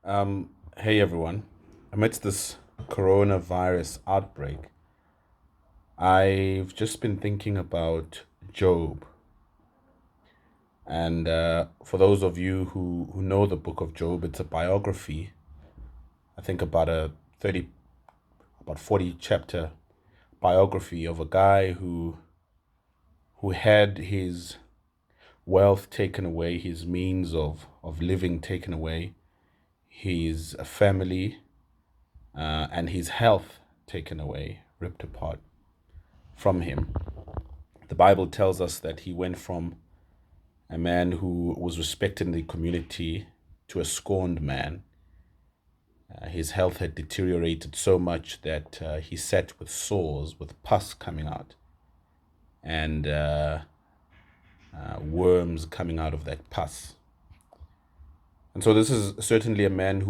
Hey everyone. Amidst this coronavirus outbreak, I've just been thinking about Job. And for those of you who know the book of Job, it's a biography. I think about 40 chapter biography of a guy who had his wealth taken away, his means of living taken away, his family, and his health taken away, ripped apart from him. The Bible tells us that he went from a man who was respected in the community to a scorned man. His health had deteriorated so much that he sat with sores, with pus coming out, and worms coming out of that pus. And so this is certainly a man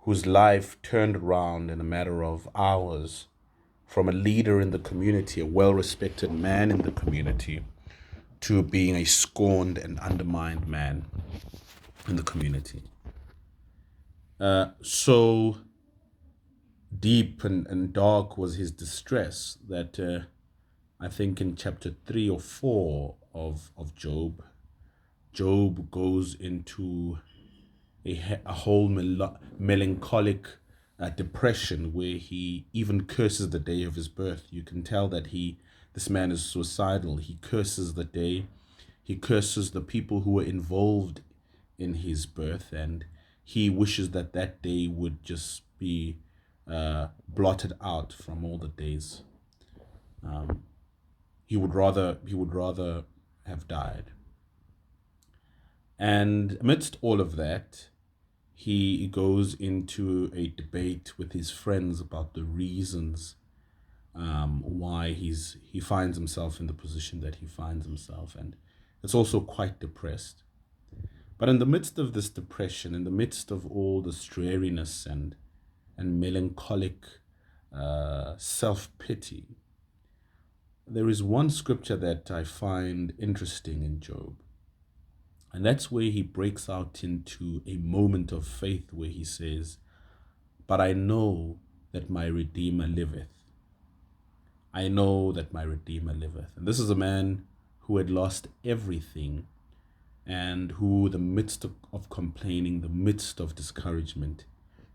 whose life turned around in a matter of hours, from a leader in the community, a well respected man in the community, to being a scorned and undermined man in the community. So deep and dark was his distress that I think in chapter 3 or 4 of Job, Job goes into a whole melancholic depression where he even curses the day of his birth. You can tell that this man is suicidal. He curses the day. He curses the people who were involved in his birth, and he wishes that that day would just be blotted out from all the days. He would rather have died. And amidst all of that, he goes into a debate with his friends about the reasons why he finds himself in the position that he finds himself, and it's also quite depressed. But in the midst of this depression, in the midst of all this dreariness and melancholic self-pity, there is one scripture that I find interesting in Job. And that's where he breaks out into a moment of faith where he says, "But I know that my Redeemer liveth. I know that my Redeemer liveth." And this is a man who had lost everything, and who, the midst of complaining, the midst of discouragement,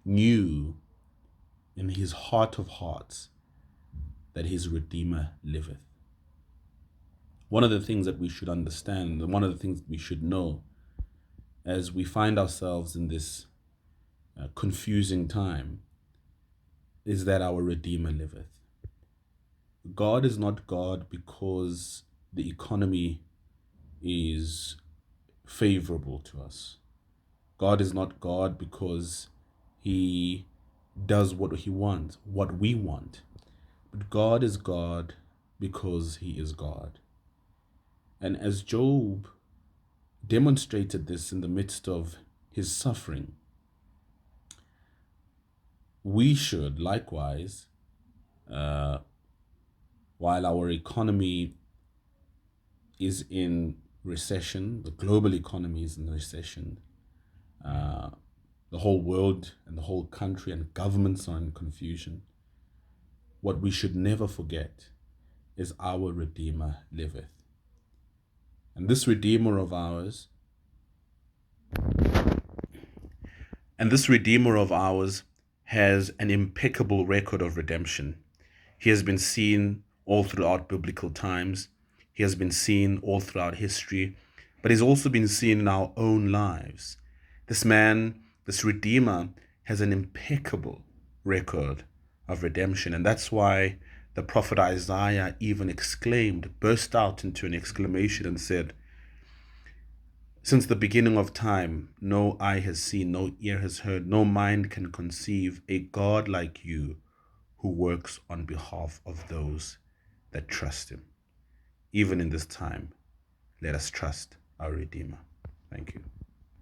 knew in his heart of hearts that his Redeemer liveth. One of the things that we should understand, and one of the things that we should know as we find ourselves in this confusing time, is that our Redeemer liveth. God is not God because the economy is favorable to us. God is not God because he does what he wants, what we want. But God is God because he is God. And as Job demonstrated this in the midst of his suffering, we should likewise, while our economy is in recession, the global economy is in recession, the whole world and the whole country and governments are in confusion, what we should never forget is our Redeemer liveth. And this Redeemer of ours, has an impeccable record of redemption. He has been seen all throughout biblical times. He has been seen all throughout history, but he's also been seen in our own lives. This man, this Redeemer, has an impeccable record of redemption. And that's why the prophet Isaiah even burst out into an exclamation and said, "Since the beginning of time, no eye has seen, no ear has heard, no mind can conceive a God like you who works on behalf of those that trust him." Even in this time, let us trust our Redeemer. Thank you.